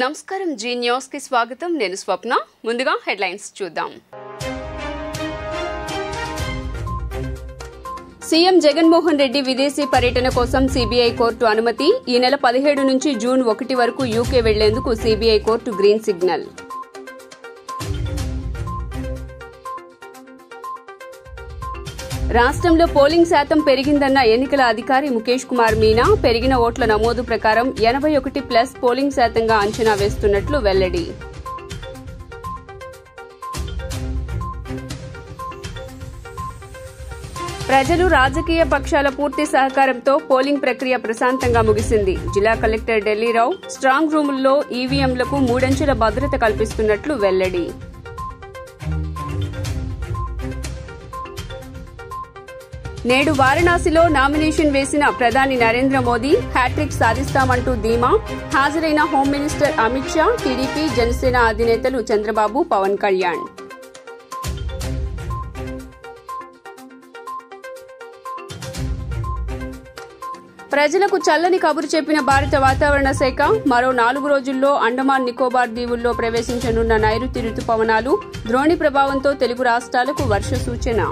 నమస్కారం G news కి స్వాగతం నేను స్వప్న ముందుగా హెడ్లైన్స్ చూద్దాం సీఎం జగన్మోహన్ రెడ్డి విదేశీ పర్యటన కోసం సీబీఐ కోర్టు అనుమతి ఈ నెల 17 నుంచి జూన్ 1 వరకు యూకే వెళ్లేందుకు సీబీఐ కోర్టు గ్రీన్ సిగ్నల్ రాష్ట్రంలో పోలింగ్ శాతం పెరిగిందన్న ఎన్నికల అధికారి ముఖేష్ కుమార్ మీనా పెరిగిన ఓట్ల నమోదు ప్రకారం 81+ పోలింగ్ శాతంగా అంచనా వేస్తున్నట్లు వెల్లడి ప్రజలు రాజకీయ పక్షాల పూర్తి సహకారంతో పోలింగ్ ప్రక్రియ ప్రశాంతంగా ముగిసింది జిల్లా కలెక్టర్ ఢిల్లీరావు స్ట్రాంగ్ రూముల్లో ఈవీఎంలకు 3 అంచెల భద్రత కల్పిస్తున్నట్లు వెల్లడి నేడు వారణాసిలో నామినేషన్ వేసిన ప్రధాని నరేంద్ర మోదీ హ్యాట్రిక్ సాధిస్తామంటూ ధీమా హాజరైన home minister Amit Shah TDP Janasena అధినేతలు చంద్రబాబు పవన్ కళ్యాణ్ ప్రజలకు చల్లని కబురు చెప్పిన భారత వాతావరణ శాఖ మరో 4 రోజుల్లో అండమాన్ నికోబార్ దీవుల్లో ప్రవేశించనున్న నైరుతి రుతుపవనాలు ద్రోణి ప్రభావంతో తెలుగు రాష్ట్రాలకు వర్ష సూచన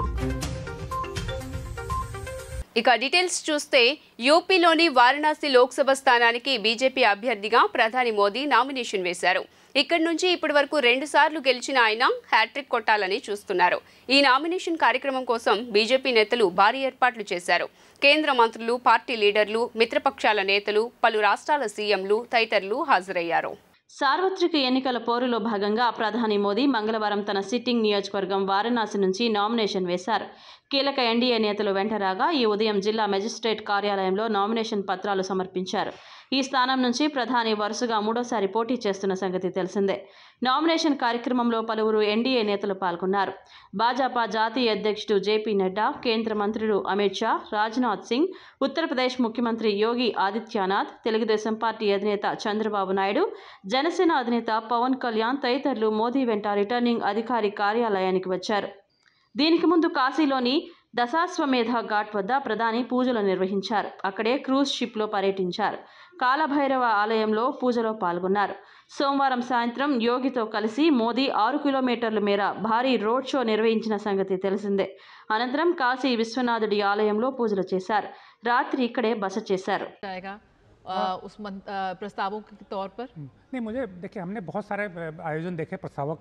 ఇక డీటెయిల్స్ చూస్తే యూపీలోని వారణాసి లోక్సభ స్థానానికి బీజేపీ అభ్యర్థిగా ప్రధాని మోదీ నామినేషన్ వేశారు ఇక్కడి నుంచి ఇప్పటి వరకు 2 సార్లు గెలిచిన ఆయన హ్యాట్రిక్ కొట్టాలని చూస్తున్నారు ఈ నామినేషన్ కార్యక్రమం కోసం బీజేపీ నేతలు భారీ ఏర్పాట్లు చేశారు కేంద్ర మంత్రులు పార్టీ లీడర్లు మిత్రపక్షాల నేతలు పలు రాష్ట్రాల సీఎంలు తదితరులు హాజరయ్యారు సార్వత్రిక ఎన్నికల పోరులో భాగంగా ప్రధాని మోదీ మంగళవారం తన సిట్టింగ్ నియోజకవర్గం వారణాసి నుంచి నామినేషన్ వేశారు కీలక ఎన్డీఏ నేతలు వెంట రాగా ఈ ఉదయం జిల్లా మెజిస్ట్రేట్ కార్యాలయంలో నామినేషన్ పత్రాలు సమర్పించారు ఈ స్థానం నుంచి ప్రధాని వరుసగా 3వసారి పోటీ చేస్తున్న సంగతి తెలిసిందే నామినేషన్ కార్యక్రమంలో పలువురు ఎన్డీఏ నేతలు పాల్గొన్నారు భాజపా జాతీయ అధ్యక్షుడు జేపీ నడ్డా కేంద్ర మంత్రులు అమిత్ షా రాజ్నాథ్ సింగ్ ఉత్తరప్రదేశ్ ముఖ్యమంత్రి యోగి ఆదిత్యనాథ్ తెలుగుదేశం పార్టీ అధినేత చంద్రబాబు నాయుడు జనసేన అధినేత పవన్ కళ్యాణ్ తదితరులు మోదీ వెంట రిటర్నింగ్ అధికారి కార్యాలయానికి వచ్చారు దీనికి ముందు కాశీలోని దశాశ్వమేధ ఘాట్ వద్ద ప్రధాని పూజలు నిర్వహించారు అక్కడే క్రూజ్ షిప్లో పర్యటించారు కాలభైరవ ఆలయంలో పూజలో పాల్గొన్నారు సోమవారం సాయంత్రం యోగితో కలిసి మోదీ 6 కిలోమీటర్ల మేర భారీ రోడ్ షో నిర్వహించిన సంగతి తెలిసిందే అనంతరం కాశీ విశ్వనాథుడి ఆలయంలో పూజలు చేశారు రాత్రి ఇక్కడే బస చేశారు उस प्रस्तावों के तौर पर नहीं मुझे देखिए हमने बहुत सारे आयोजन देखे प्रस्तावक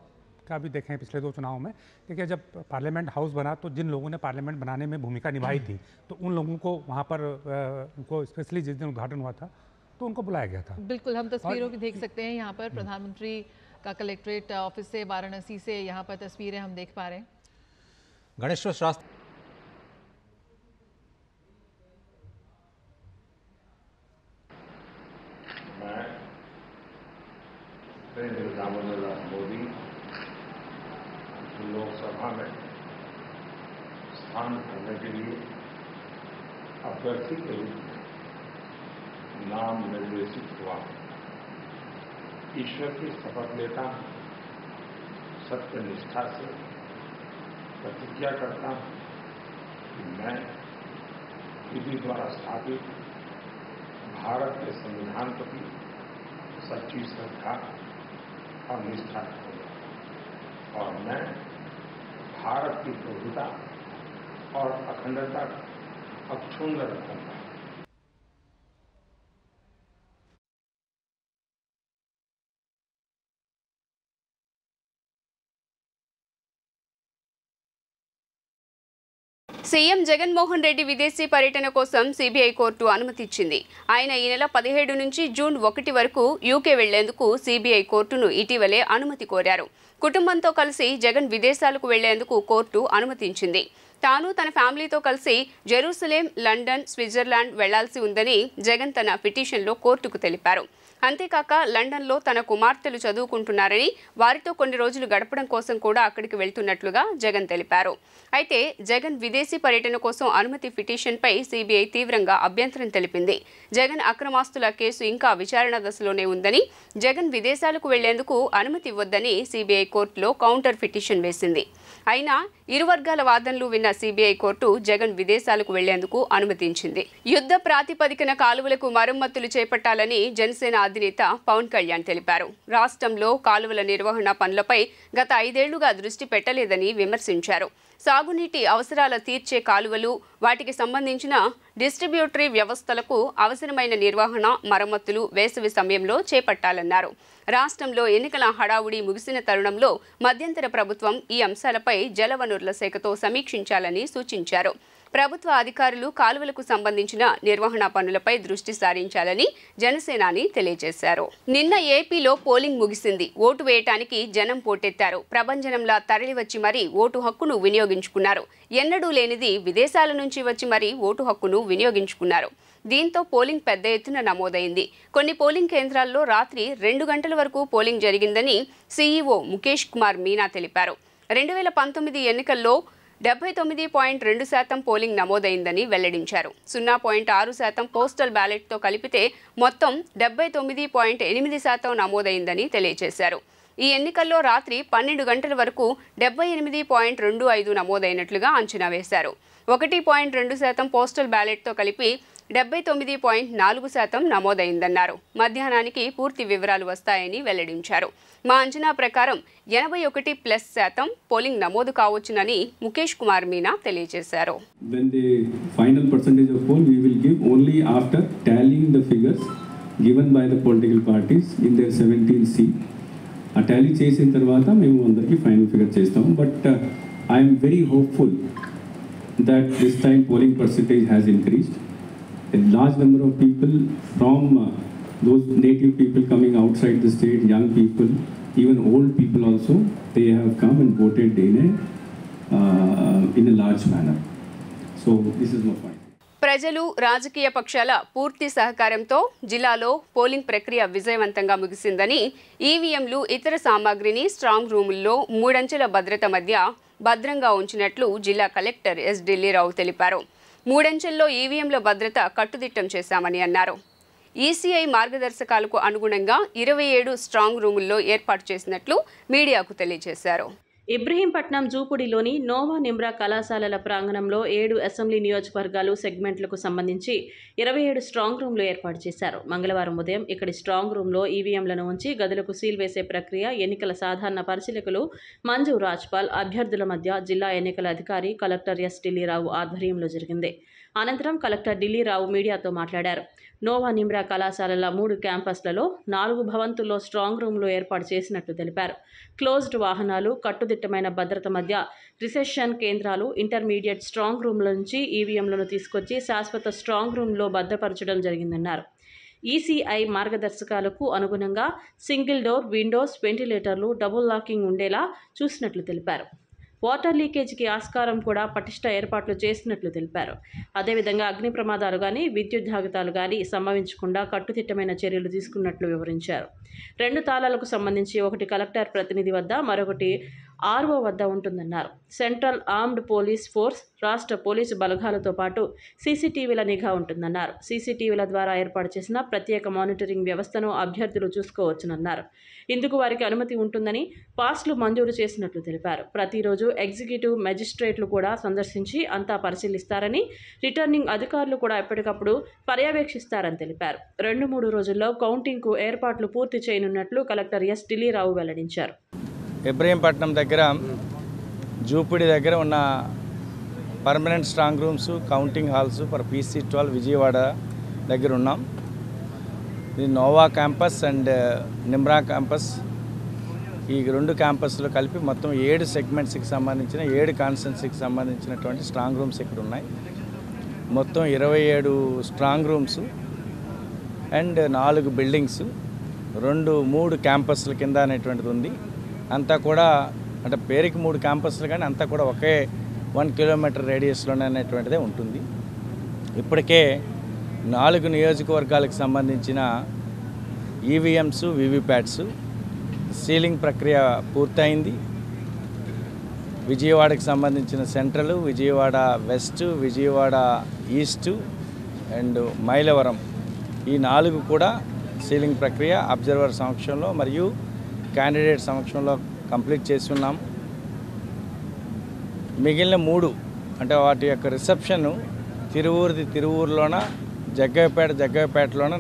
का भी देखे हैं पिछले 2 चुनावों में देखिए जब पार्लियामेंट हाउस बना तो जिन लोगों ने पार्लियामेंट बनाने में भूमिका निभाई थी तो उन लोगों को वहाँ पर उनको स्पेशली जिस दिन उद्घाटन हुआ था तो उनको बुलाया गया था बिल्कुल हम तस्वीरों भी देख सकते हैं यहाँ पर प्रधानमंत्री का कलेक्ट्रेट ऑफिस से वाराणसी से यहाँ पर तस्वीरें हम देख पा रहे हैं गणेश्वर शास्त्री मोदी लोकसभा में स्थान करने के लिए अभ्यर्थी के रूप में नाम निर्देशित हुआ ईश्वर की शपथ लेता हूं सत्य निष्ठा से प्रतिज्ञा करता हूं कि मैं विधि द्वारा स्थापित भारत के संविधान प्रति सच्ची श्रद्धा और निष्ठा रखूंगा और मैं भारत की प्रभुता और अखंडता अक्षुण्ण रखूंगा సీఎం జగన్మోహన్ రెడ్డి విదేశీ పర్యటన కోసం సీబీఐ కోర్టు అనుమతి ఇచ్చింది ఆయన ఈ నెల 17 నుంచి జూన్ 1 వరకు యూకే వెళ్లేందుకు సీబీఐ కోర్టును ఇటీవలే అనుమతి కోరారు కుటుంబంతో కలిసి జగన్ విదేశాలకు వెళ్లేందుకు కోర్టు అనుమతించింది తాను తన ఫ్యామిలీతో కలిసి జెరూసలేం లండన్ స్విట్జర్లాండ్ వెళ్లాల్సి ఉందని జగన్ తన పిటిషన్లో కోర్టుకు తెలిపారు అంతేకాక లండన్లో తన కుమార్తెలు చదువుకుంటున్నారని వారితో కొన్ని రోజులు గడపడం కోసం కూడా అక్కడికి వెళ్తున్నట్లుగా జగన్ తెలిపారు అయితే జగన్ విదేశీ పర్యటన కోసం అనుమతి పిటిషన్పై సీబీఐ తీవ్రంగా అభ్యంతరం తెలిపింది జగన్ అక్రమాస్తుల కేసు ఇంకా విచారణ దశలోనే ఉందని జగన్ విదేశాలకు వెళ్లేందుకు అనుమతి ఇవ్వొద్దని సీబీఐ కోర్టులో కౌంటర్ పిటిషన్ వేసింది అయినా ఇరు వర్గాల వాదనలు విన్న సీబీఐ కోర్టు జగన్ విదేశాలకు వెళ్లేందుకు అనుమతించింది యుద్ధ ప్రాతిపదికన కాలువలకు మరమ్మతులు చేపట్టాలని జనసేన అధినేత పవన్ కళ్యాణ్ తెలిపారు. రాష్ట్రంలో కాలువల నిర్వహణ పనులపై గత 5 ఏళ్లుగా దృష్టి పెట్టలేదని విమర్శించారు. సాగునీటి అవసరాల తీర్చే కాలువలు, వాటికి సంబంధించిన డిస్ట్రిబ్యూటరీ వ్యవస్థలకు అవసరమైన నిర్వహణ, మరమ్మతులు వేసవి సమయంలో చేపట్టాలన్నారు. రాష్ట్రంలో ఎన్నికల హడావుడి ముగిసిన తరుణంలో మధ్యంతర ప్రభుత్వం ఈ అంశాలపై జలవనరుల శాఖతో సమీక్షించాలని సూచించారు. ప్రభుత్వ అధికారులు కాలువలకు సంబంధించిన నిర్వహణ పనులపై దృష్టి సారించాలని జనసేనాని తెలియజేశారు. నిన్న ఏపీలో పోలింగ్ ముగిసింది. ఓటు వేయటానికి జనం పోటెత్తారు. ప్రభంజనంలా తరలివచ్చి మరీ ఓటు హక్కును వినియోగించుకున్నారు. ఎన్నడూ లేనిది విదేశాల నుంచి వచ్చి మరీ ఓటు హక్కును వినియోగించుకున్నారు. దీంతో పోలింగ్ పెద్ద ఎత్తున నమోదైంది. కొన్ని పోలింగ్ కేంద్రాల్లో రాత్రి 2 గంటల వరకు పోలింగ్ జరిగిందని సీఈఓ ముఖేష్ కుమార్ మీనా తెలిపారు. 2019 ఎన్నికల్లో 79.2% పోలింగ్ నమోదైందని వెల్లడించారు. 0.6% పోస్టల్ బ్యాలెట్తో కలిపితే మొత్తం 79.8% నమోదైందని తెలియజేశారు. ఈ ఎన్నికల్లో రాత్రి 12 గంటల వరకు 78.25 నమోదైనట్లుగా అంచనా వేశారు. 1.2% పోస్టల్ బ్యాలెట్తో కలిపి 79.4% నమోదైందన్నారు. మధ్యాహ్నానికి పూర్తి వివరాలు వస్తాయని వెల్లడించారు. మా అంచనా ప్రకారం 81+% పోలింగ్ నమోదు కావచ్చునని ముఖేష్ కుమార్ మీనా తెలియజేశారు. When the final percentage of poll we will give only after tallying the figures given by the political parties in their 17 seat. ఆ టాలీ చేసిన తర్వాత మేము అందరికీ ఫైనల్ ఫిగర్ చేస్తాము. But I'm very hopeful that this time polling percentage has increased. A large number of people from those native people coming outside the state, young people, even old people also, they have come and voted in a large manner. So this is my point. ప్రజలు, రాజకీయ పక్షాల పూర్తి సహకారంతో జిల్లాలో polling ప్రక్రియ విజయవంతంగా ముగిసిందని, ఈవీఎంలు, ఇతర సామాగ్రిని స్ట్రాంగ్ రూముల్లో 3 అంచెల భద్రత మధ్య భద్రంగా ఉంచినట్లు జిల్లా కలెక్టర్ ఎస్ ఢిల్లీరావు తెలిపారు. 3 అంచెల్లో ఈవీఎంల భద్రత కట్టుదిట్టం చేశామని అన్నారు. ఈసీఐ మార్గదర్శకాలకు అనుగుణంగా 27 స్ట్రాంగ్ రూముల్లో ఏర్పాటు చేసినట్లు మీడియాకు తెలియజేశారు. ఇబ్రహీంపట్నం జూపుడిలోని నోవా నిమ్రా కళాశాలల ప్రాంగణంలో 7 అసెంబ్లీ నియోజకవర్గాలు సెగ్మెంట్లకు సంబంధించి 27 స్ట్రాంగ్ రూమ్లు ఏర్పాటు చేశారు. మంగళవారం ఉదయం ఇక్కడి స్ట్రాంగ్ రూమ్లో ఈవీఎంలను ఉంచి గదులకు సీల్ వేసే ప్రక్రియ ఎన్నికల సాధారణ పరిశీలకులు మంజు రాజ్పాల్, అభ్యర్థుల మధ్య జిల్లా ఎన్నికల అధికారి కలెక్టర్ ఎస్ ఢిల్లీరావు ఆధ్వర్యంలో జరిగింది. అనంతరం కలెక్టర్ ఢిల్లీరావు మీడియాతో మాట్లాడారు. నోవా నిమ్రా కళాశాలల 3 క్యాంపస్లలో 4 భవంతుల్లో స్ట్రాంగ్ రూమ్లు ఏర్పాటు చేసినట్లు తెలిపారు. క్లోజ్డ్ వాహనాలు, కట్టుదిట్టమైన భద్రత మధ్య రిసెప్షన్ కేంద్రాలు, ఇంటర్మీడియట్ స్ట్రాంగ్ రూమ్ల నుంచి ఈవీఎంలను తీసుకొచ్చి శాశ్వత స్ట్రాంగ్ రూమ్లో భద్రపరచడం జరిగిందన్నారు. ఈసీఐ మార్గదర్శకాలకు అనుగుణంగా సింగిల్ డోర్, విండోస్, వెంటిలేటర్లు, డబుల్ లాకింగ్ ఉండేలా చూసినట్లు తెలిపారు. వాటర్ లీకేజీకి ఆస్కారం కూడా పటిష్ట ఏర్పాట్లు చేసినట్లు తెలిపారు. అదేవిధంగా అగ్ని ప్రమాదాలు కానీ, విద్యుద్ఘాతాలు కానీ సంభవించకుండా కట్టుదిట్టమైన చర్యలు తీసుకున్నట్లు వివరించారు. 2 తాళాలకు సంబంధించి ఒకటి కలెక్టర్ ప్రతినిధి వద్ద, మరొకటి ఆర్ఓ వద్ద ఉంటుందన్నారు. సెంట్రల్ ఆర్మ్డ్ పోలీస్ ఫోర్స్, రాష్ట్ర పోలీసు బలగాలతో పాటు సీసీటీవీల నిఘా ఉంటుందన్నారు. సీసీటీవీల ద్వారా ఏర్పాటు చేసిన ప్రత్యేక మానిటరింగ్ వ్యవస్థను అభ్యర్థులు చూసుకోవచ్చునన్నారు. ఇందుకు వారికి అనుమతి ఉంటుందని, పాస్లు మంజూరు చేసినట్లు తెలిపారు. ప్రతిరోజు ఎగ్జిక్యూటివ్ మెజిస్ట్రేట్లు కూడా సందర్శించి అంతా పరిశీలిస్తారని, రిటర్నింగ్ అధికారులు కూడా ఎప్పటికప్పుడు పర్యవేక్షిస్తారని తెలిపారు. 2-3 రోజుల్లో కౌంటింగ్కు ఏర్పాట్లు పూర్తి చేయనున్నట్లు కలెక్టర్ ఎస్ ఢిల్లీరావు వెల్లడించారు. ఇబ్రహీంపట్నం దగ్గర జూపిడి దగ్గర ఉన్న permanent strong rooms, counting halls for PC-12 Vijayawada దగ్గర ఉన్నాం. ఇది Nova campus and Nimra campus, ఈ 2 క్యాంపస్లో కలిపి మొత్తం 7 సెగ్మెంట్స్కి సంబంధించిన 7 కాన్స్టిట్యున్సీకి సంబంధించినటువంటి స్ట్రాంగ్ రూమ్స్ ఇక్కడ ఉన్నాయి. మొత్తం 27 స్ట్రాంగ్ రూమ్స్ అండ్ 4 బిల్డింగ్స్, 3 క్యాంపస్ల కింద అనేటువంటిది ఉంది. అంతా కూడా అంటే పేరుకి 3 క్యాంపస్లు కానీ అంతా కూడా ఒకే 1 కిలోమీటర్ రేడియస్లోనే అనేటువంటిదే ఉంటుంది. ఇప్పటికే 4 నియోజకవర్గాలకు సంబంధించిన ఈవీఎంస్, వీవీప్యాట్స్ సీలింగ్ ప్రక్రియ పూర్తయింది. విజయవాడకి సంబంధించిన central, Vijayawada west, Vijayawada east and Mylavaram, ఈ 4 కూడా సీలింగ్ ప్రక్రియ అబ్జర్వర్ సమక్షంలో మరియు క్యాండిడేట్ సమక్షంలో కంప్లీట్ చేసి ఉన్నాం. మిగిలిన 3 అంటే వాటి యొక్క రిసెప్షన్ తిరువూరులోన జగ్గయ్యపేటలోనే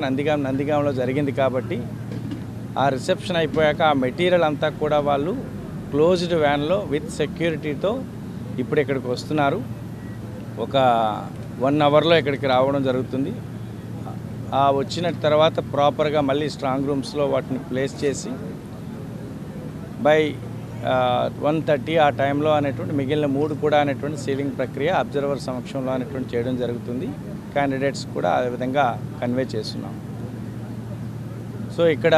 నందిగాంలో జరిగింది కాబట్టి ఆ రిసెప్షన్ అయిపోయాక ఆ మెటీరియల్ అంతా కూడా వాళ్ళు క్లోజ్డ్ వ్యాన్లో విత్ సెక్యూరిటీతో ఇప్పుడు ఇక్కడికి వస్తున్నారు. ఒక 1 అవర్లో ఇక్కడికి రావడం జరుగుతుంది. ఆ వచ్చిన తర్వాత ప్రాపర్గా మళ్ళీ స్ట్రాంగ్ రూమ్స్లో వాటిని ప్లేస్ చేసి బై 1:30 ఆ టైంలో అనేటువంటి మిగిలిన 3 కూడా అనేటువంటి సీలింగ్ ప్రక్రియ అబ్జర్వర్ సమక్షంలో అనేటువంటి చేయడం జరుగుతుంది. క్యాండిడేట్స్ కూడా ఆ విధంగా కన్వే చేస్తున్నాం. సో ఇక్కడ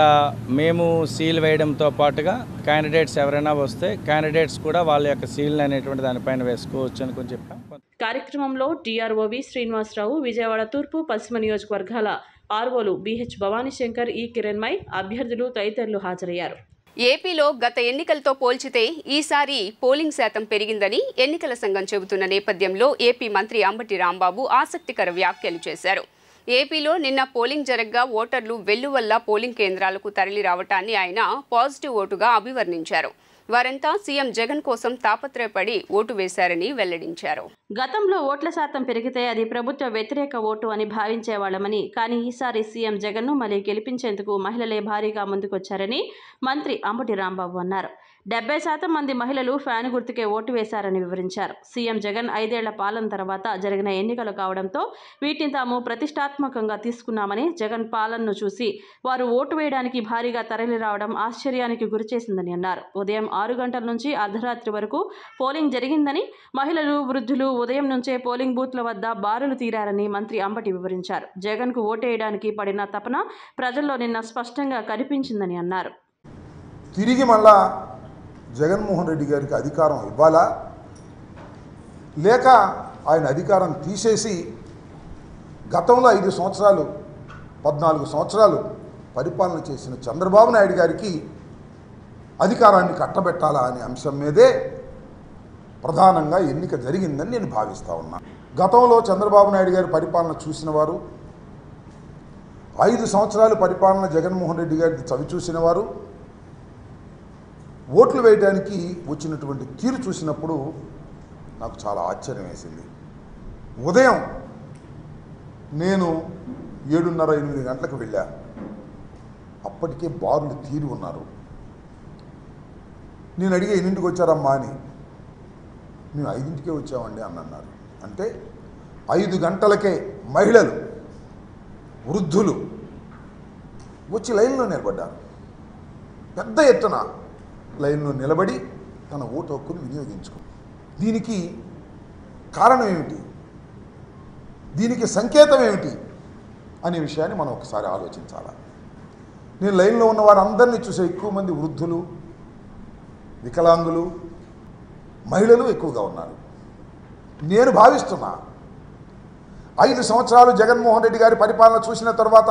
మేము సీల్ వేయడంతో పాటుగా క్యాండిడేట్స్ ఎవరైనా వస్తే క్యాండిడేట్స్ కూడా వాళ్ళ యొక్క సీల్ అనేటువంటి దానిపైన వేసుకోవచ్చు అని కొంచెం చెప్పాం. కార్యక్రమంలో టీఆర్ఓవి శ్రీనివాసరావు, విజయవాడ తూర్పు, పశ్చిమ నియోజకవర్గాల ఆర్ఓలు బిహెచ్ భవానీశంకర్, ఈ కిరణ్మయ్, అభ్యర్థులు తదితరులు హాజరయ్యారు. ఏపీలో గత ఎన్నికలతో పోల్చితే ఈసారి పోలింగ్ శాతం పెరిగిందని ఎన్నికల సంఘం చెబుతున్న నేపథ్యంలో ఏపీ మంత్రి అంబటి రాంబాబు ఆసక్తికర వ్యాఖ్యలు చేశారు. ఏపీలో నిన్న పోలింగ్ జరగ్గా ఓటర్లు వెల్లువల్ల పోలింగ్ కేంద్రాలకు తరలి రావటాన్ని ఆయన పాజిటివ్ ఓటుగా అభివర్ణించారు. వారంతా సీఎం జగన్ కోసం తాపత్రయపడి ఓటు వేశారని వెల్లడించారు. గతంలో ఓట్ల శాతం పెరిగితే అది ప్రభుత్వ వ్యతిరేక ఓటు అని భావించేవాళ్లమని, కానీ ఈసారి సీఎం జగన్ను మళ్లీ గెలిపించేందుకు మహిళలే భారీగా ముందుకొచ్చారని మంత్రి అంబటి రాంబాబు అన్నారు. 70% మంది మహిళలు ఫ్యాన్ గుర్తుకే ఓటు వేశారని వివరించారు. సీఎం జగన్ 5 ఏళ్ల పాలన తర్వాత జరిగిన ఎన్నికలు కావడంతో వీటిని తాము ప్రతిష్టాత్మకంగా తీసుకున్నామని, జగన్ పాలనను చూసి వారు ఓటు వేయడానికి భారీగా తరలి రావడం ఆశ్చర్యానికి గురిచేసిందని అన్నారు. ఉదయం 6 గంటల నుంచి అర్ధరాత్రి వరకు పోలింగ్ జరిగిందని, మహిళలు, వృద్ధులు ఉదయం నుంచే పోలింగ్ బూత్ల వద్ద బారులు తీరారని మంత్రి అంబటి వివరించారు. జగన్కు ఓటేయడానికి పడిన తపన ప్రజల్లో నిన్న స్పష్టంగా కనిపించిందని అన్నారు. తిరిగి మళ్ళా జగన్మోహన్ రెడ్డి గారికి అధికారం ఇవ్వాలా, లేక ఆయన అధికారం తీసేసి గతంలో 5 సంవత్సరాలు 14 సంవత్సరాలు పరిపాలన చేసిన చంద్రబాబు నాయుడు గారికి అధికారాన్ని కట్టబెట్టాలా అనే అంశం మీదే ప్రధానంగా ఎన్నిక జరిగిందని నేను భావిస్తూ ఉన్నా. గతంలో చంద్రబాబు నాయుడు గారి పరిపాలన చూసిన వారు, 5 సంవత్సరాలు పరిపాలన జగన్మోహన్ రెడ్డి గారికి చవి చూసిన వారు ఓట్లు వేయడానికి వచ్చినటువంటి తీరు చూసినప్పుడు నాకు చాలా ఆశ్చర్యం వేసింది. ఉదయం నేను 7:30-8 గంటలకు వెళ్ళా. అప్పటికే బారులు తీరి ఉన్నారు. నేను అడిగే 8ంటికి వచ్చారమ్మా అని. మేము 5ంటికే వచ్చామండి అని అన్నారు. అంటే 5 గంటలకే మహిళలు, వృద్ధులు వచ్చి లైన్లో నిలబడ్డారు. పెద్ద ఎత్తున లైన్లో నిలబడి తన ఓటు హక్కును వినియోగించుకో. దీనికి కారణం ఏమిటి, దీనికి సంకేతం ఏమిటి అనే విషయాన్ని మనం ఒకసారి ఆలోచించాలి. నేను లైన్లో ఉన్న వారందరినీ చూసే ఎక్కువ మంది వృద్ధులు, వికలాంగులు, మహిళలు ఎక్కువగా ఉన్నారు. నేను భావిస్తున్నా 5 సంవత్సరాలు జగన్మోహన్ రెడ్డి గారి పరిపాలన చూసిన తర్వాత,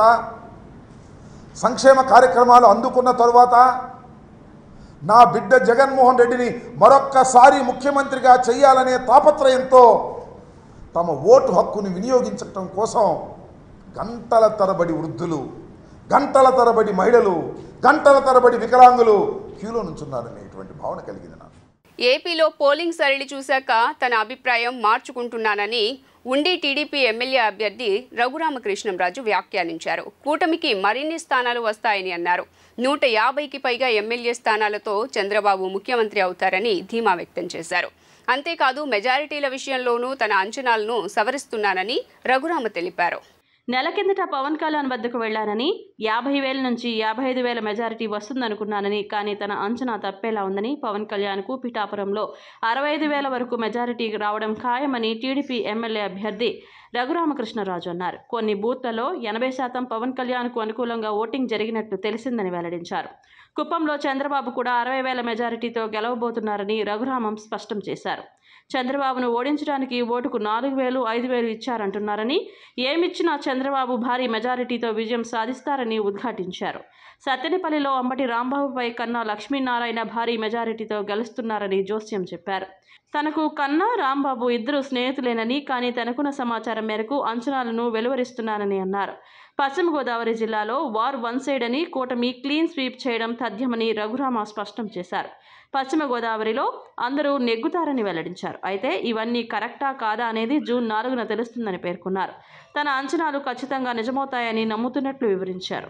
సంక్షేమ కార్యక్రమాలు అందుకున్న తర్వాత, నా బిడ్డ జగన్మోహన్ రెడ్డిని మరొక్కసారి ముఖ్యమంత్రిగా చేయాలనే తాపత్రయంతో తమ ఓటు హక్కుని వినియోగించడం కోసం గంటల తరబడి వృద్ధులు, గంటల తరబడి మహిళలు, గంటల తరబడి వికలాంగులు క్యూలో నుంచున్నారనేటువంటి భావన కలిగింది నాకు. ఏపీలో పోలింగ్ సరళి చూశాక తన అభిప్రాయం మార్చుకుంటున్నానని ఉండి టీడీపీ ఎమ్మెల్యే అభ్యర్థి రఘురామకృష్ణంరాజు వ్యాఖ్యానించారు. కూటమికి మరిన్ని స్థానాలు వస్తాయని అన్నారు. 150కి పైగా ఎమ్మెల్యే స్థానాలతో చంద్రబాబు ముఖ్యమంత్రి అవుతారని ధీమా వ్యక్తం చేశారు. అంతేకాదు మెజారిటీల విషయంలోనూ తన అంచనాలను సవరిస్తున్నానని రఘురామ తెలిపారు. నెల కిందట పవన్ కళ్యాణ్ వద్దకు వెళ్లానని, 50,000 నుంచి 55,000 మెజారిటీ వస్తుందనుకున్నానని, కానీ తన అంచనా తప్పేలా ఉందని, పవన్ కళ్యాణ్కు పిఠాపురంలో 65,000 వరకు మెజారిటీ రావడం ఖాయమని టీడీపీ ఎమ్మెల్యే అభ్యర్థి రఘురామకృష్ణరాజు అన్నారు. కొన్ని బూత్లలో 80% పవన్ కళ్యాణ్కు అనుకూలంగా ఓటింగ్ జరిగినట్లు తెలిసిందని వెల్లడించారు. కుప్పంలో చంద్రబాబు కూడా 60,000 మెజారిటీతో గెలవబోతున్నారని రఘురామం స్పష్టం చేశారు. చంద్రబాబును ఓడించడానికి ఓటుకు 4,000, 5,000 ఇచ్చారంటున్నారని, ఏమిచ్చినా చంద్రబాబు భారీ మెజారిటీతో విజయం సాధిస్తారని ఉద్ఘాటించారు. సత్తెనపల్లిలో అంబటి రాంబాబుపై కన్నా లక్ష్మీనారాయణ భారీ మెజారిటీతో గెలుస్తున్నారని జోస్యం చెప్పారు. తనకు కన్నా రాంబాబు ఇద్దరు స్నేహితులేనని, కానీ తనకున్న సమాచారం మేరకు అంచనాలను వెలువరిస్తున్నానని అన్నారు. పశ్చిమ గోదావరి జిల్లాలో వార్ వన్ సైడ్ అని, కూటమి క్లీన్ స్వీప్ చేయడం తథ్యమని రఘురామ స్పష్టం చేశారు. పశ్చిమ గోదావరిలో అందరూ నెగ్గుతారని వెల్లడించారు. అయితే ఇవన్నీ కరెక్టా కాదా అనేది జూన్ 4న తెలుస్తుందని పేర్కొన్నారు. తన అంచనాలు ఖచ్చితంగా నిజమవుతాయని నమ్ముతున్నట్లు వివరించారు.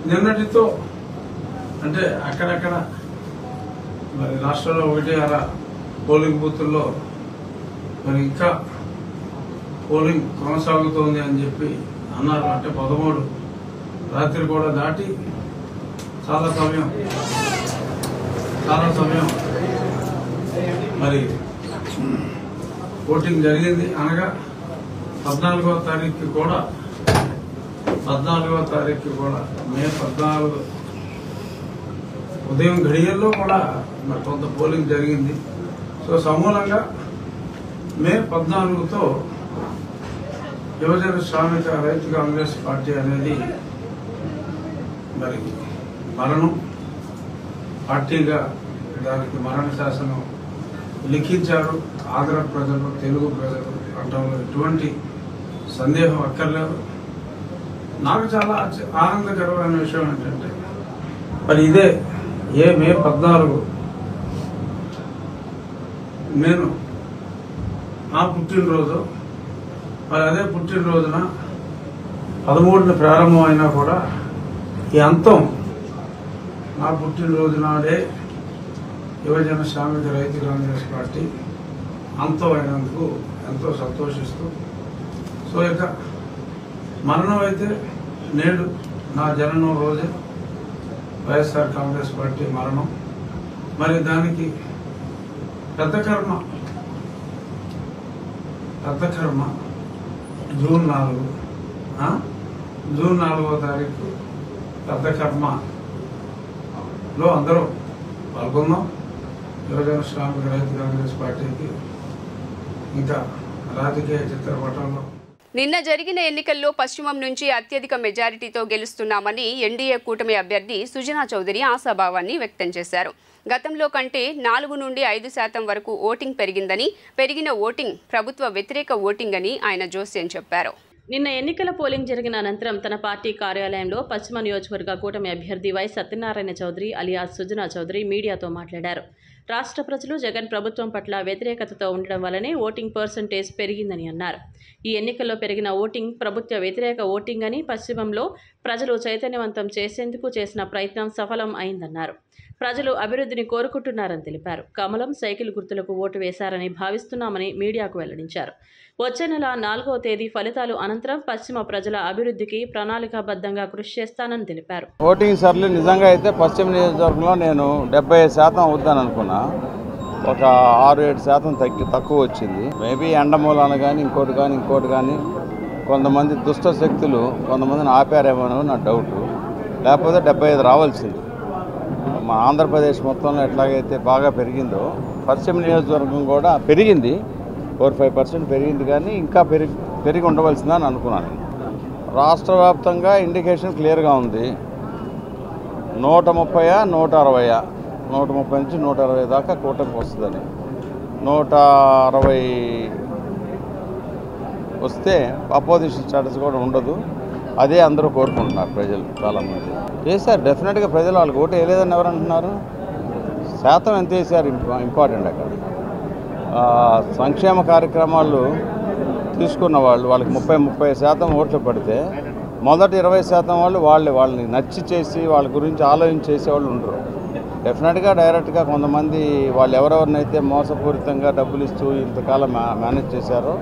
నిన్నటితో అంటే అక్కడక్కడ మరి రాష్ట్రంలో 1-6 పోలింగ్ బూతుల్లో మరి ఇంకా పోలింగ్ కొనసాగుతోంది అని చెప్పి అన్నారు. అంటే 13 రాత్రి కూడా దాటి చాలా సమయం మరి ఓటింగ్ జరిగింది. అనగా 14వ తారీఖు కూడా మే 14 ఉదయం గడియల్లో కూడా మరి కొంత పోలింగ్ జరిగింది. సో సమూలంగా మే 14తో యువజన శ్రామిక రైతు కాంగ్రెస్ పార్టీ అనేది మరి మరణం పార్టీగా దానికి మరణ శాసనం లిఖించారు ఆంధ్ర ప్రజలు, తెలుగు ప్రజలు అనడంలో ఎటువంటి సందేహం అక్కర్లేదు. నాకు చాలా ఆనందకరమైన విషయం ఏంటంటే మరి ఇదే మే 14 నేను నా పుట్టినరోజు, మరి అదే పుట్టినరోజున 13న ప్రారంభం అయినా కూడా ఈ అంతం నా పుట్టినరోజు నాడే యువజన శ్రామిక రైతు కాంగ్రెస్ పార్టీ అంతం అయినందుకు ఎంతో సంతోషిస్తూ, సో ఇక మరణం అయితే నేడు నా జననం రోజే వైఎస్ఆర్ కాంగ్రెస్ పార్టీ మరణం. మరి దానికి పెద్ద కర్మ జూన్ 4వ తారీఖు పెద్ద కర్మలో అందరూ పాల్గొన్నాం. యువజన శ్రామిక రైతు కాంగ్రెస్ పార్టీకి ఇంకా రాజకీయ చిత్రపటంలో నిన్న జరిగిన ఎన్నికల్లో పశ్చిమం నుంచి అత్యధిక మెజారిటీతో గెలుస్తున్నామని ఎన్డీఏ కూటమి అభ్యర్థి సుజనా చౌదరి ఆశాభావాన్ని వ్యక్తం చేశారు. గతంలో కంటే 4 నుండి 5% వరకు ఓటింగ్ పెరిగిందని, పెరిగిన ఓటింగ్ ప్రభుత్వ వ్యతిరేక ఓటింగ్ అని ఆయన జోస్యం చెప్పారు. నిన్న ఎన్నికల పోలింగ్ జరిగిన అనంతరం తన పార్టీ కార్యాలయంలో పశ్చిమ నియోజకవర్గ కూటమి అభ్యర్థి వై సత్యనారాయణ చౌదరి అలియాస్ సుజనా చౌదరి మీడియాతో మాట్లాడారు. రాష్ట్ర ప్రజలు జగన్ ప్రభుత్వం పట్ల వ్యతిరేకతతో ఉండడం వల్లనే ఓటింగ్ పర్సంటేజ్ పెరిగిందని అన్నారు. ఈ ఎన్నికల్లో పెరిగిన ఓటింగ్ ప్రభుత్వ వ్యతిరేక ఓటింగ్ అని, పశ్చిమంలో ప్రజలు చైతన్యవంతం చేసేందుకు చేసిన ప్రయత్నం సఫలం అయిందన్నారు. ప్రజలు అభివృద్ధిని కోరుకుంటున్నారని తెలిపారు. కమలం సైకిల్ గుర్తులకు ఓటు వేశారని భావిస్తున్నామని మీడియాకు వెల్లడించారు. వచ్చే నెల 4వ తేదీ ఫలితాలు అనంతరం పశ్చిమ ప్రజల అభివృద్ధికి ప్రణాళికాబద్ధంగా కృషి చేస్తానని తెలిపారు. ఓటింగ్ సర్లు నిజంగా అయితే పశ్చిమ నియోజకవర్గంలో నేను 75% అవుద్దాను అనుకున్నా. ఒక 6-7% తక్కువ వచ్చింది. మేబీ ఎండమూలాన కానీ ఇంకోటి కానీ కొంతమంది దుష్ట శక్తులు కొంతమందిని ఆపారేమో నా డౌట్. లేకపోతే 75 రావాల్సింది. మా ఆంధ్రప్రదేశ్ మొత్తంలో ఎట్లాగైతే బాగా పెరిగిందో పశ్చిమ నియోజకవర్గం కూడా పెరిగింది. 4-5% పెరిగింది, కానీ ఇంకా పెరిగి ఉండవలసిందని అనుకున్నాను. రాష్ట్ర వ్యాప్తంగా ఇండికేషన్ క్లియర్గా ఉంది. 130-160, 130 నుంచి 160 దాకా కూటమికి వస్తుందని. 160 వస్తే అపోజిషన్ స్టేటస్ కూడా ఉండదు. అదే అందరూ కోరుకుంటున్నారు ప్రజలు. చాలామంది చేశారు డెఫినెట్గా. ప్రజలు వాళ్ళకి ఓటు వేయలేదని ఎవరు అంటున్నారు? శాతం ఎంత వేసారు ఇంపార్టెంట్. అక్కడ సంక్షేమ కార్యక్రమాలు తీసుకున్న వాళ్ళకి 30% ఓట్లు పడితే మొదటి 20% వాళ్ళని నచ్చి చేసి వాళ్ళ గురించి ఆలోచించేసే వాళ్ళు ఉండరు. డెఫినెట్గా డైరెక్ట్గా కొంతమంది వాళ్ళు ఎవరెవరినైతే మోసపూరితంగా డబ్బులు ఇస్తూ ఇంతకాలం మేనేజ్ చేశారో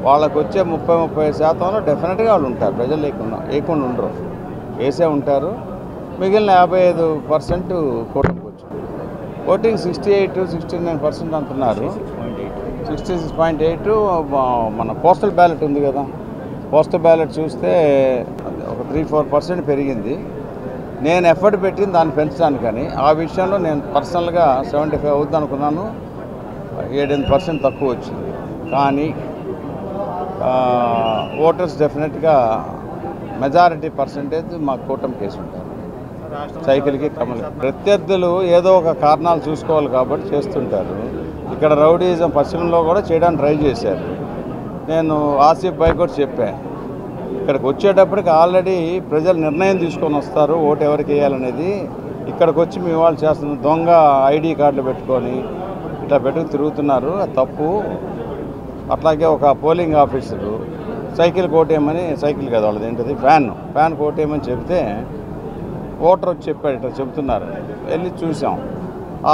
వాళ్ళకు వచ్చే 30-30%లో డెఫినెట్గా వాళ్ళు ఉంటారు. ప్రజలు లేకుండా ఉండరు, వేసే ఉంటారు. మిగిలిన 55% కూటమికి వచ్చు. ఓటింగ్ 68-69% అంటున్నారు. 66.8 మన పోస్టల్ బ్యాలెట్ ఉంది కదా, పోస్టల్ బ్యాలెట్ చూస్తే ఒక 3-4% పెరిగింది. నేను ఎఫర్ట్ పెట్టింది దాన్ని పెంచడానికని. ఆ విషయంలో నేను పర్సనల్గా 75 అవుద్ది అనుకున్నాను. 7-8% తక్కువ వచ్చింది. కానీ ఓటర్స్ డెఫినెట్గా మెజారిటీ పర్సంటేజ్ మా కూటమి కేసు ఉంటారు. సైకిల్కి కమల్ ప్రత్యర్థులు ఏదో ఒక కారణాలు చూసుకోవాలి కాబట్టి చేస్తుంటారు. ఇక్కడ రౌడీజం పశ్చిమంలో కూడా చేయడానికి ట్రై చేశారు. నేను ఆసిఫ్ భాయ్ కూడా చెప్పాను, ఇక్కడికి వచ్చేటప్పటికి ఆల్రెడీ ప్రజలు నిర్ణయం తీసుకొని వస్తారు ఓటు ఎవరికి వేయాలనేది. ఇక్కడికి వచ్చి మీ వాళ్ళు చేస్తున్న దొంగ ఐడి కార్డులు పెట్టుకొని ఇట్లా పెట్టుకు తిరుగుతున్నారు, అది తప్పు. అట్లాగే ఒక పోలింగ్ ఆఫీసరు సైకిల్ కోటేయమని, సైకిల్ కదా వాళ్ళది ఏంటది ఫ్యాన్ కోటేయమని చెప్తే ఓటర్ వచ్చి చెప్పాడు ఇట్లా చెబుతున్నారు. వెళ్ళి చూసాం,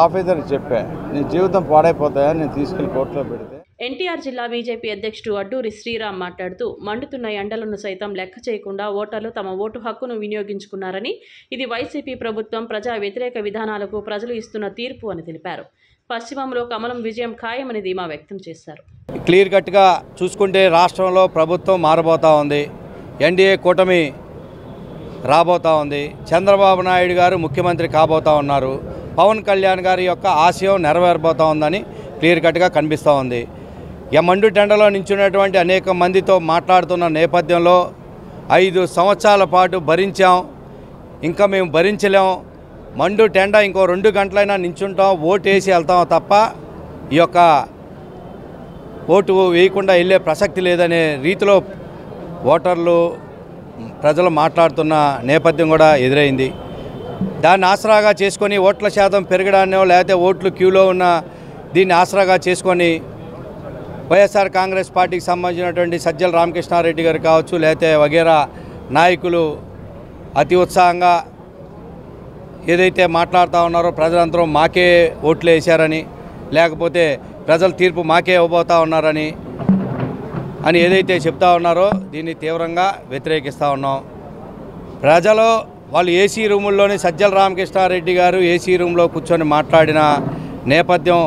ఆఫీసర్కి చెప్పా నీ జీవితం పాడైపోతాయా నేను తీసుకెళ్ళి కోర్టులో పెడితే. ఎన్టీఆర్ జిల్లా బీజేపీ అధ్యక్షుడు అడ్డూరి శ్రీరామ్ మాట్లాడుతూ మండుతున్న ఎండలను సైతం లెక్క చేయకుండా ఓటర్లు తమ ఓటు హక్కును వినియోగించుకున్నారని, ఇది వైసీపీ ప్రభుత్వం ప్రజా వ్యతిరేక విధానాలకు ప్రజలు ఇస్తున్న తీర్పు అని తెలిపారు. పశ్చిమంలో కమలం విజయం ఖాయమని ధీమా వ్యక్తం చేశారు. క్లియర్ కట్గా చూసుకుంటే రాష్ట్రంలో ప్రభుత్వం మారబోతూ ఉంది, ఎన్డీఏ కూటమి రాబోతూ ఉంది, చంద్రబాబు నాయుడు గారు ముఖ్యమంత్రి కాబోతూ ఉన్నారు, పవన్ కళ్యాణ్ గారి యొక్క ఆశయం నెరవేరబోతూ ఉందని క్లియర్ కట్గా కనిపిస్తూ ఉంది. మండు టెండలో నించున్నటువంటి అనేక మందితో మాట్లాడుతున్న నేపథ్యంలో 5 సంవత్సరాల పాటు భరించాం, ఇంకా మేము భరించలేం, మండు టెండ ఇంకో 2 గంటలైనా నించుంటాం, ఓటు వేసి వెళ్తాం తప్ప ఈ యొక్క ఓటు వేయకుండా వెళ్ళే ప్రసక్తి లేదనే రీతిలో ఓటర్లు ప్రజలు మాట్లాడుతున్న నేపథ్యం కూడా ఎదురైంది. దాన్ని ఆసరాగా చేసుకొని ఓట్ల శాతం పెరగడాన్నో లేకపోతే ఓట్లు క్యూలో ఉన్న దీన్ని ఆసరాగా చేసుకొని వైఎస్ఆర్ కాంగ్రెస్ పార్టీకి సంబంధించినటువంటి సజ్జల రామకృష్ణారెడ్డి గారు కావచ్చు, లేకపోతే వగేరా నాయకులు అతి ఉత్సాహంగా ఏదైతే మాట్లాడుతూ ఉన్నారో ప్రజలందరూ మాకే ఓట్లు వేశారని, లేకపోతే ప్రజల తీర్పు మాకే ఇవ్వబోతూ ఉన్నారని ఏదైతే చెప్తా ఉన్నారో దీన్ని తీవ్రంగా వ్యతిరేకిస్తూ ఉన్నాం. ప్రజలు వాళ్ళు ఏసీ రూముల్లోని సజ్జల రామకృష్ణారెడ్డి గారు ఏసీ రూమ్లో కూర్చొని మాట్లాడిన నేపథ్యం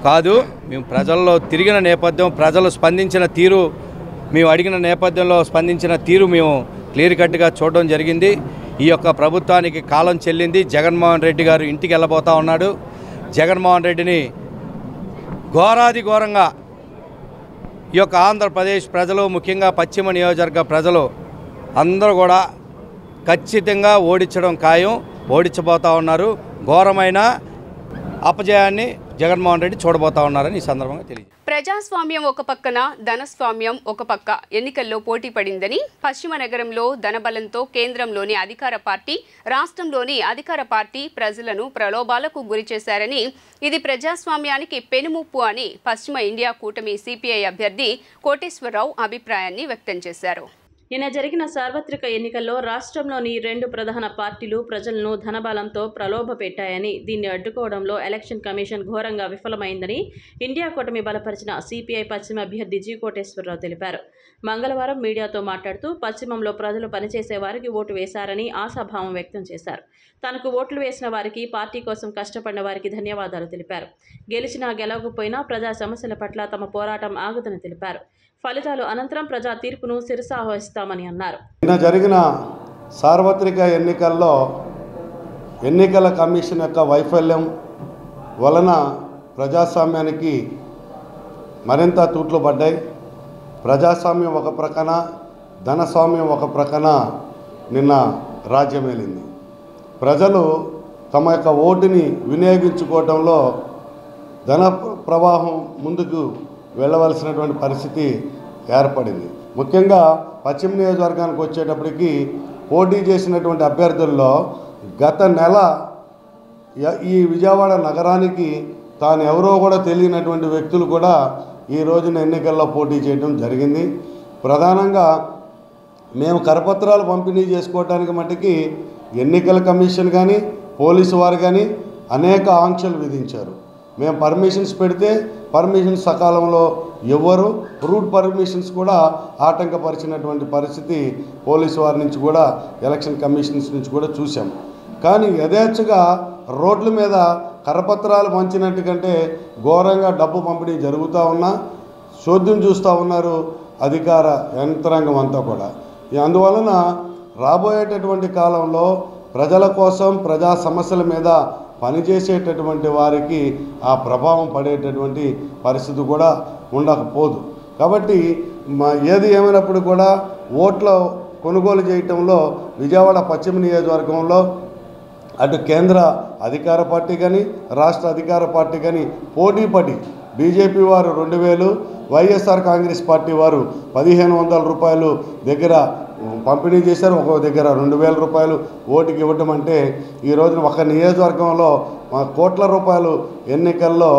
కాదు, మేము ప్రజల్లో తిరిగిన నేపథ్యం, ప్రజలు స్పందించిన తీరు, మేము అడిగిన నేపథ్యంలో స్పందించిన తీరు మేము క్లియర్ కట్గా చూడడం జరిగింది. ఈ యొక్క ప్రభుత్వానికి కాలం చెల్లింది. జగన్మోహన్ రెడ్డి గారు ఇంటికి వెళ్ళబోతూ ఉన్నాడు. జగన్మోహన్ రెడ్డిని ఘోరాది ఘోరంగా ఈ యొక్క ఆంధ్రప్రదేశ్ ప్రజలు, ముఖ్యంగా పశ్చిమ నియోజకవర్గ ప్రజలు అందరూ కూడా ఖచ్చితంగా ఓడించడం ఖాయం, ఓడించబోతూ ఉన్నారు. ఘోరమైన అపజయాన్ని జగన్మోహన్ రెడ్డి చూడబోతా ఉన్నారని ఈ సందర్భంగా తెలియదు. ప్రజాస్వామ్యం ఒక పక్కన, ధనస్వామ్యం ఒక పక్క ఎన్నికల్లో పోటీ పడిందని, పశ్చిమ నగరంలో ధనబలంతో కేంద్రంలోని అధికార పార్టీ, రాష్ట్రంలోని అధికార పార్టీ ప్రజలను ప్రలోభాలకు గురిచేశారని, ఇది ప్రజాస్వామ్యానికి పెనుముప్పు అని పశ్చిమ ఇండియా కూటమి సిపిఐ అభ్యర్థి కోటేశ్వరరావు అభిప్రాయాన్ని వ్యక్తం చేశారు. నిన్న జరిగిన సార్వత్రిక ఎన్నికల్లో రాష్ట్రంలోని 2 ప్రధాన పార్టీలు ప్రజలను ధనబలంతో ప్రలోభ పెట్టాయని, దీన్ని అడ్డుకోవడంలో ఎలక్షన్ కమిషన్ ఘోరంగా విఫలమైందని ఇండియా కూటమి బలపరిచిన సిపిఐ పశ్చిమ అభ్యర్థి జి కోటేశ్వరరావు తెలిపారు. మంగళవారం మీడియాతో మాట్లాడుతూ పశ్చిమంలో ప్రజలు పనిచేసే వారికి ఓటు వేశారని ఆశాభావం వ్యక్తం చేశారు. తనకు ఓట్లు వేసిన వారికి, పార్టీ కోసం కష్టపడిన వారికి ధన్యవాదాలు తెలిపారు. గెలిచినా గెలవకపోయినా ప్రజా సమస్యల పట్ల తమ పోరాటం ఆగుదని తెలిపారు. ఫలితాలు అనంతరం ప్రజా తీర్పును శిరసావహిస్తామని అన్నారు. నిన్న జరిగిన సార్వత్రిక ఎన్నికల్లో ఎన్నికల కమిషన్ యొక్క వైఫల్యం వలన ప్రజాస్వామ్యానికి మరింత తూట్లు పడ్డాయి. ప్రజాస్వామ్యం ఒక ప్రక్కన, ధనస్వామ్యం ఒక ప్రక్కన నిన్న రాజ్యమేలింది. ప్రజలు తమ యొక్క ఓటుని వినియోగించుకోవడంలో ధన ప్రవాహం ముందుకు వెళ్ళవలసినటువంటి పరిస్థితి ఏర్పడింది. ముఖ్యంగా పశ్చిమ నియోజకవర్గానికి వచ్చేటప్పటికి పోటీ చేసినటువంటి అభ్యర్థుల్లో గత నెల ఈ విజయవాడ నగరానికి తాను ఎవరో కూడా తెలియనటువంటి వ్యక్తులు కూడా ఈ రోజున ఎన్నికల్లో పోటీ చేయడం జరిగింది. ప్రధానంగా మేము కరపత్రాలు పంపిణీ చేసుకోవడానికి మట్టుకి ఎన్నికల కమిషన్ కానీ, పోలీసు వారు కానీ అనేక ఆంక్షలు విధించారు. మేము పర్మిషన్స్ పెడితే పర్మిషన్స్ సకాలంలో ఎవరు రూట్ పర్మిషన్స్ కూడా ఆటంకపరిచినటువంటి పరిస్థితి పోలీసు వారి నుంచి కూడా, ఎలక్షన్ కమిషన్స్ నుంచి కూడా చూసాం. కానీ యథేచ్ఛగా రోడ్ల మీద కరపత్రాలు పంచినట్టు కంటే ఘోరంగా డబ్బు పంపిణీ జరుగుతూ ఉన్నా చోద్యం చూస్తూ ఉన్నారు అధికార యంత్రాంగం అంతా కూడా. అందువలన రాబోయేటటువంటి కాలంలో ప్రజల కోసం, ప్రజా సమస్యల మీద పనిచేసేటటువంటి వారికి ఆ ప్రభావం పడేటటువంటి పరిస్థితి కూడా ఉండకపోదు. కాబట్టి ఏది ఏమైనప్పుడు కూడా ఓట్ల కొనుగోలు చేయటంలో విజయవాడ పశ్చిమ నియోజకవర్గంలో అటు కేంద్ర అధికార పార్టీ కానీ రాష్ట్ర అధికార పార్టీ కానీ పోటీపడి బీజేపీ వారు 2000, వైఎస్ఆర్ కాంగ్రెస్ పార్టీ వారు 1500 రూపాయలు దగ్గర పంపిణీ చేశారు. ఒక దగ్గర 2000 రూపాయలు ఓటుకి ఇవ్వటం అంటే ఈ రోజున ఒక నియోజకవర్గంలో కోట్ల రూపాయలు ఎన్నికల్లో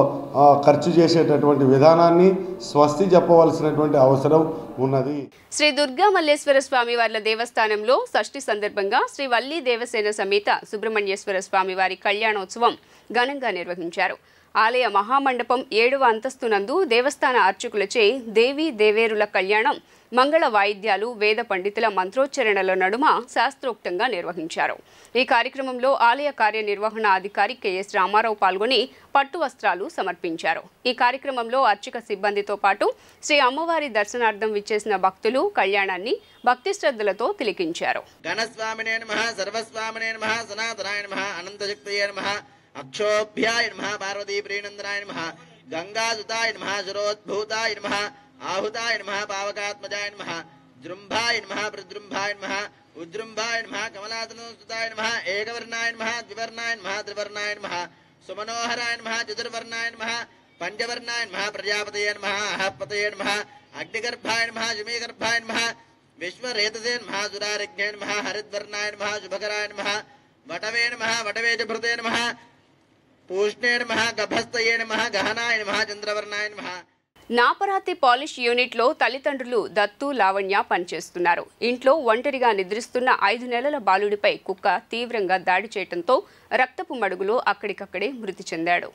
ఖర్చు చేసేటటువంటి విధానాన్ని స్వస్తి చెప్పవలసినటువంటి అవసరం ఉన్నది. శ్రీ దుర్గా మల్లేశ్వర స్వామి వార్ల దేవస్థానంలో షష్ఠి సందర్భంగా శ్రీ వల్లి దేవసేన సమేత సుబ్రహ్మణ్యేశ్వర స్వామి వారి కళ్యాణోత్సవం ఘనంగా నిర్వహించారు. ఆలయ మహామండపం 7వ అంతస్తునందు దేవస్థాన అర్చకులచే దేవీ దేవేరుల కళ్యాణం మంగళ వాయిద్యాలు వేద పండితుల మంత్రోచ్చరణల నడుమ శాస్త్రోక్తంగా నిర్వహించారు. ఈ కార్యక్రమంలో ఆలయ కార్యనిర్వహణ అధికారి కెఎస్ రామారావు పాల్గొని పట్టు వస్త్రాలు సమర్పించారు. ఈ కార్యక్రమంలో అర్చక సిబ్బందితో పాటు శ్రీ అమ్మవారి దర్శనార్థం విచ్చేసిన భక్తులు కళ్యాణాన్ని భక్తి శ్రద్ధలతో తిలకించారు. గణస్వామినే నమః, సర్వస్వామినే నమః, సనాతనాయ నమః, అనంతశక్తయే నమః, అక్షోభ్యాయ నమః, పార్వతీ ప్రీనందనాయ నమః, గంగాసుతాయ నమః, సురోద్భూతాయ నమః, ఆహుతాయ నమః, పావకాత్మజాయ నమః, జృంభాయ నమః, ప్రజృంభాయ నమః, ఉజృంభాయ నమః, కమలాసనసుతాయ నమః, ఏకవర్ణాయ నమః, ద్వివర్ణాయ నమః, త్రివర్ణాయ నమః, సుమనోహరాయ నమః, చతుర్వర్ణాయ నమః, పంచవర్ణాయ నమః, ప్రజాపతయే నమః, అహపతయే నమః, అగ్నిగర్భాయ నమః, జుమీగర్భాయ నమః, విశ్వరేతసే నమః, సురారిజ్ఞే నమః, హరిద్వర్ణాయ నమః, శుభకరాయ నమః, వటవే నమః, వటవేజభృతే నమః, పూష్ణే నమః, గభస్తయే నమః, గహనాయ నమః, చంద్రవర్ణాయ నమః. నాపరాతి పాలిష్ యూనిట్లో తల్లిదండ్రులు దత్తు, లావణ్య పనిచేస్తున్నారు. ఇంట్లో ఒంటరిగా నిద్రిస్తున్న 5 నెలల బాలుడిపై కుక్క తీవ్రంగా దాడి చేయడంతో రక్తపు మడుగులో అక్కడికక్కడే మృతి చెందాడు.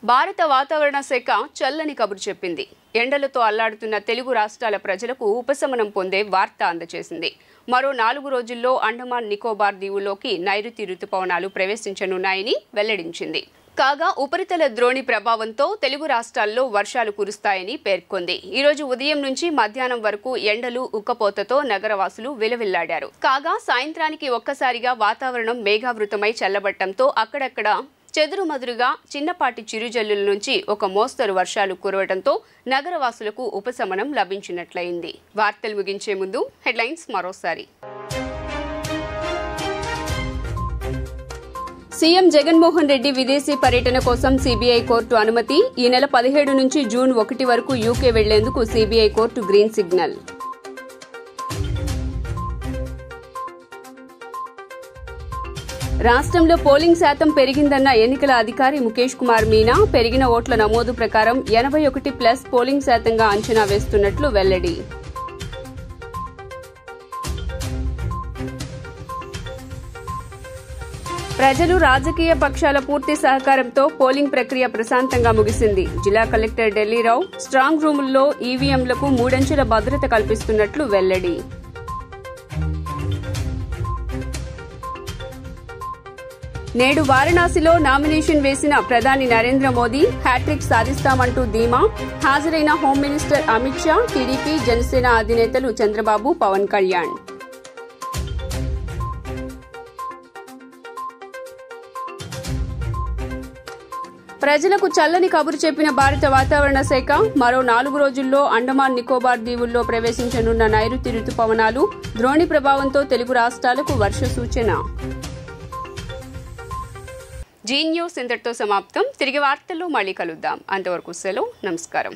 భారత వాతావరణ శాఖ చల్లని కబురు చెప్పింది. ఎండలతో అల్లాడుతున్న తెలుగు రాష్ట్రాల ప్రజలకు ఉపశమనం పొందే వార్త అందజేసింది. మరో 4 రోజుల్లో అండమాన్ నికోబార్ దీవుల్లోకి నైరుతి రుతుపవనాలు ప్రవేశించనున్నాయని వెల్లడించింది. కాగా ఉపరితల ద్రోణి ప్రభావంతో తెలుగు రాష్ట్రాల్లో వర్షాలు కురుస్తాయని పేర్కొంది. ఈ రోజు ఉదయం నుంచి మధ్యాహ్నం వరకు ఎండలు ఉక్కపోతతో నగరవాసులు విలవిల్లాడారు. కాగా సాయంత్రానికి ఒక్కసారిగా వాతావరణం మేఘావృతమై చల్లబట్టడంతో అక్కడక్కడ చెదురుమదురుగా చిన్నపాటి చిరుజల్లుల నుంచి ఒక మోస్తరు వర్షాలు కురవడంతో నగరవాసులకు ఉపశమనం లభించినట్లయింది. వార్తలు ముగించే ముందు హెడ్లైన్స్ మరోసారి. సీఎం జగన్మోహన్ రెడ్డి విదేశీ పర్యటన కోసం సీబీఐ కోర్టు అనుమతి. ఈ నెల 17 నుంచి జూన్ 1 వరకు యూకే వెళ్లేందుకు సీబీఐ కోర్టు గ్రీన్ సిగ్నల్. రాష్ట్రంలో పోలింగ్ శాతం పెరిగిందన్న ఎన్నికల అధికారి ముఖేష్ కుమార్ మీనా. పెరిగిన ఓట్ల నమోదు ప్రకారం 81+ పోలింగ్ శాతంగా అంచనా వేస్తున్నట్లు వెల్లడి. ప్రజలు, రాజకీయ పక్షాల పూర్తి సహకారంతో పోలింగ్ ప్రక్రియ ప్రశాంతంగా ముగిసింది. జిల్లా కలెక్టర్ ఢిల్లీరావు స్ట్రాంగ్ రూముల్లో ఈవీఎంలకు 3 అంచెల భద్రత కల్పిస్తున్నట్లు వెల్లడి. నేడు వారణాసిలో నామినేషన్ వేసిన ప్రధాని నరేంద్ర మోదీ హ్యాట్రిక్ సాధిస్తామంటూ ధీమా. హాజరైన home minister Amit Shah, TDP, Janasena అధినేతలు చంద్రబాబు, పవన్ కళ్యాణ్. ప్రజలకు చల్లని కబురు చెప్పిన భారత వాతావరణ శాఖ మరో 4 రోజుల్లో అండమాన్ నికోబార్ దీవుల్లో ప్రవేశించనున్న నైరుతి రుతుపవనాలు, ద్రోణి ప్రభావంతో తెలుగు రాష్ట్రాలకు వర్ష సూచన. జీ న్యూస్ ఇంతటితో సమాప్తం. తిరిగి వార్తల్లో మళ్ళీ కలుద్దాం. అంతవరకు సెలవు. నమస్కారం.